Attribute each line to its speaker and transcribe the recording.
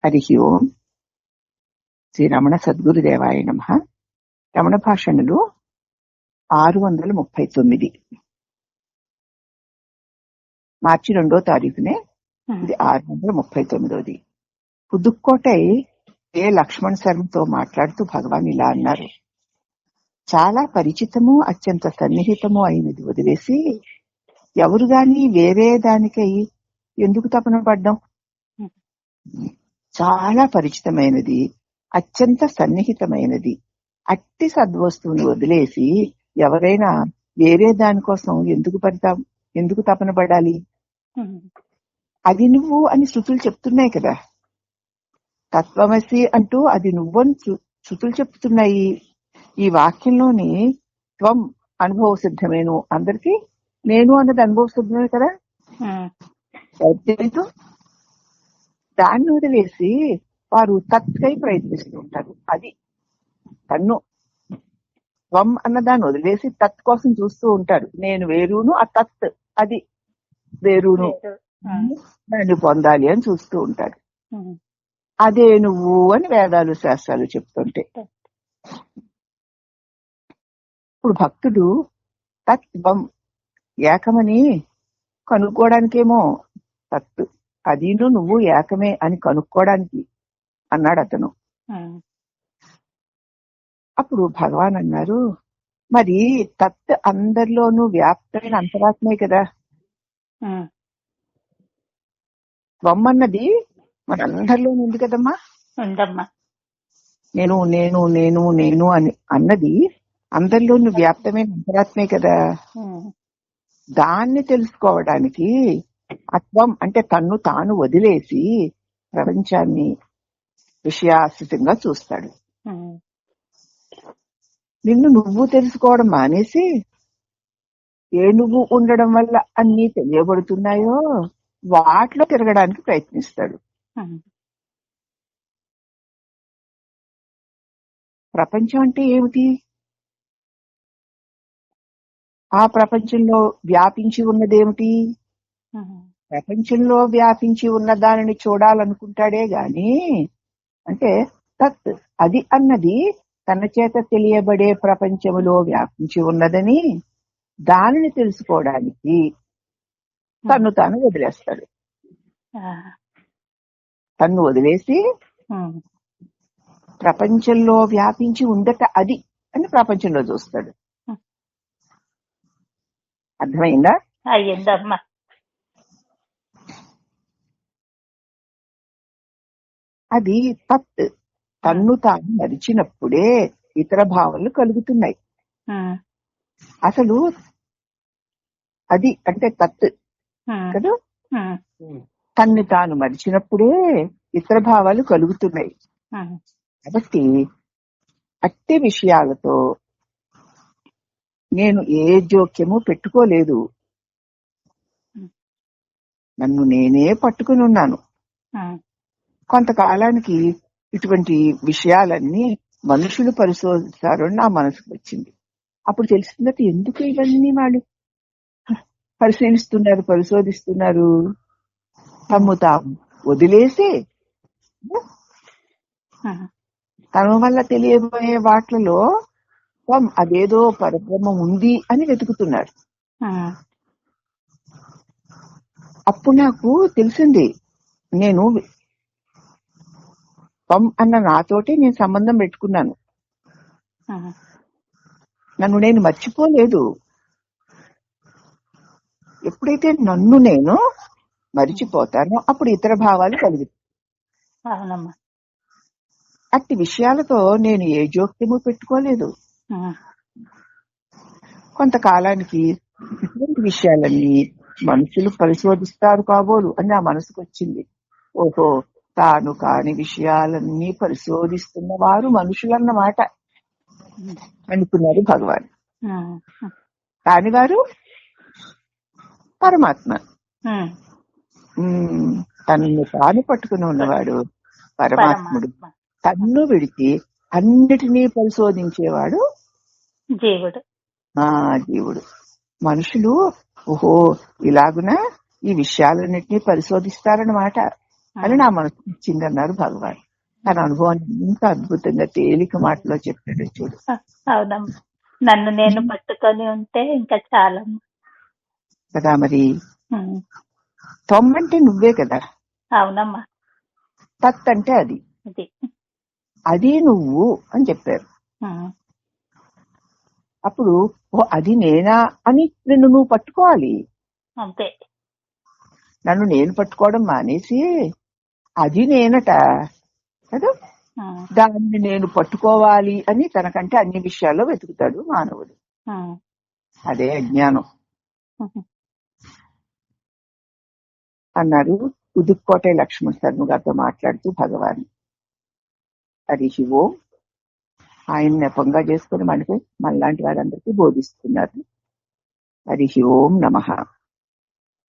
Speaker 1: హరి ఓం. శ్రీ రమణ సద్గురుదేవాయ నమః. రమణ భాషణులు 639, మార్చి 2వ తారీఖునే. ఇది 639ది. పుదుక్కోటై లక్ష్మణ్ శర్మతో మాట్లాడుతూ భగవాన్ ఇలా అన్నారు: చాలా పరిచితము, అత్యంత సన్నిహితము అయినది వదిలేసి ఎవరు గాని వేరే దానికై ఎందుకు తపన పడ్డం? చాలా పరిచితమైనది, అత్యంత సన్నిహితమైనది అట్టి సద్వస్తువుని వదిలేసి ఎవరైనా వేరే దానికోసం ఎందుకు తపన పడాలి? అది నువ్వు అని శృతులు చెప్తున్నాయి కదా. తత్వమసి అంటూ అది నువ్వని శృతులు చెప్తున్నాయి. ఈ వాక్యంలోని త్వం అనుభవ సిద్ధమేను, అందరికీ నేను అన్నది అనుభవ సిద్ధమే కదా. తెలియదు, దాన్ని వదిలేసి వారు తత్కై ప్రయత్నిస్తూ ఉంటారు. అది తన్ను త్వం అన్నదాన్ని వదిలేసి తత్ కోసం చూస్తూ ఉంటారు. నేను వేరును, ఆ తత్ అది వేరును, దాన్ని పొందాలి అని చూస్తూ ఉంటారు. అదే నువ్వు అని వేదాలు శాస్త్రాలు చెప్తుంటే, ఇప్పుడు భక్తుడు తత్వం ఏకమని కనుక్కోవడానికేమో తత్ అది నువ్వు ఏకమే అని కనుక్కోవడానికి అన్నాడు అతను. అప్పుడు భగవాన్ అన్నారు, మరి తత్ అందరిలోనూ వ్యాప్తమైన అంతరాత్మే కదా. త్వం అన్నది మన అందరిలోనూ ఉంది కదమ్మా. నేను నేను నేను నేను అని అన్నది అందరిలోనూ వ్యాప్తమైన అంతరాత్మే కదా. దాన్ని తెలుసుకోవడానికి అత్వం అంటే తన్ను తాను వదిలేసి ప్రపంచాన్ని విషయాశ్రితంగా చూస్తాడు. నిన్ను నువ్వు తెలుసుకోవడం మానేసి ఏ నువ్వు ఉండడం వల్ల అన్ని తెలియబడుతున్నాయో వాటిలో తిరగడానికి ప్రయత్నిస్తాడు. ప్రపంచం అంటే ఏమిటి? ఆ ప్రపంచంలో వ్యాపించి ఉన్నదేమిటి? ప్రపంచంలో వ్యాపించి ఉన్న దానిని చూడాలనుకుంటాడే గాని, అంటే తత్ అది అన్నది తన చేత తెలియబడే ప్రపంచములో వ్యాపించి ఉన్నదని దానిని తెలుసుకోవడానికి తన్ను తాను వదిలేస్తాడు. తన్ను వదిలేసి ప్రపంచంలో వ్యాపించి ఉందట అది అని ప్రపంచంలో చూస్తాడు. అర్థమైందా?
Speaker 2: అయ్యిందమ్మా.
Speaker 1: అది తత్ తన్ను తాను మరిచినప్పుడే ఇతర భావనలు కలుగుతున్నాయి. అసలు అది అంటే తత్ కదా. తన్ని తాను మరిచినప్పుడే ఇతర భావాలు కలుగుతున్నాయి. కాబట్టి అట్టి విషయాలతో నేను ఏ జోక్యము పెట్టుకోలేదు. నన్ను నేనే పట్టుకుని ఉన్నాను. కొంతకాలానికి ఇటువంటి విషయాలన్నీ మనుషులు పరిశోధిస్తారు అని నా మనసుకు వచ్చింది. అప్పుడు తెలిసిందట ఎందుకు ఇవన్నీ వాళ్ళు పరిశోధిస్తున్నారు. తమ్ము తాము వదిలేసి తన వల్ల తెలియబోయే వాటిలో అదేదో పరబ్రహ్మం ఉంది అని వెతుకుతున్నారు. అప్పుడు నాకు తెలిసింది, నేను త్వం అన్న నాతోటి నేను సంబంధం పెట్టుకున్నాను. నన్ను నేను మర్చిపోలేదు. ఎప్పుడైతే నన్ను నేను మరిచిపోతానో అప్పుడు ఇతర భావాలు కలుగుతాయి. అట్టి విషయాలతో నేను ఏ జోక్యము పెట్టుకోలేదు. కొంతకాలానికి ఇటువంటి విషయాలన్నీ మనుషులు పరిశోధిస్తారు కాబోలు అని నా మనసుకు వచ్చింది. ఓహో, తాను కాని విషయాలన్నీ పరిశోధిస్తున్న వారు మనుషులన్నమాట అనుకున్నారు భగవాన్. కాని వారు పరమాత్మ. తనను తాను పట్టుకుని ఉన్నవాడు పరమాత్ముడు. తన్ను విడిచి అన్నిటినీ పరిశోధించేవాడు జీవుడు. మనుషులు ఓహో ఇలాగున ఈ విషయాలన్నిటినీ పరిశోధిస్తారన్నమాట. అని నా మనసు ఇచ్చింది అన్నారు భగవాన్. తన అనుభవాన్ని ఇంకా అద్భుతంగా తేలిక మాటలో చెప్పాడు చూడు.
Speaker 2: అవునమ్మా, నన్ను నేను పట్టుకొని ఉంటే ఇంకా చాలా
Speaker 1: కదా. మరి తొమ్మంటే నువ్వే కదా.
Speaker 2: అవునమ్మా,
Speaker 1: తత్ అంటే అది, అది నువ్వు అని చెప్పారు. అప్పుడు అది నేనా అని నిన్ను నువ్వు పట్టుకోవాలి.
Speaker 2: అంతే.
Speaker 1: నన్ను నేను పట్టుకోవడం మానేసి అది నేనట కదా, దాన్ని నేను పట్టుకోవాలి అని తనకంటే అన్ని విషయాల్లో వెతుకుతాడు మానవుడు. అదే అజ్ఞానం అన్నారు పుదుక్కోటై లక్ష్మణ శర్మ గారితో మాట్లాడుతూ భగవాన్. హరి ఓం. ఆయన నెపంగా చేసుకుని మనకి మనలాంటి వారందరికీ బోధిస్తున్నారు. హరి ఓం నమః.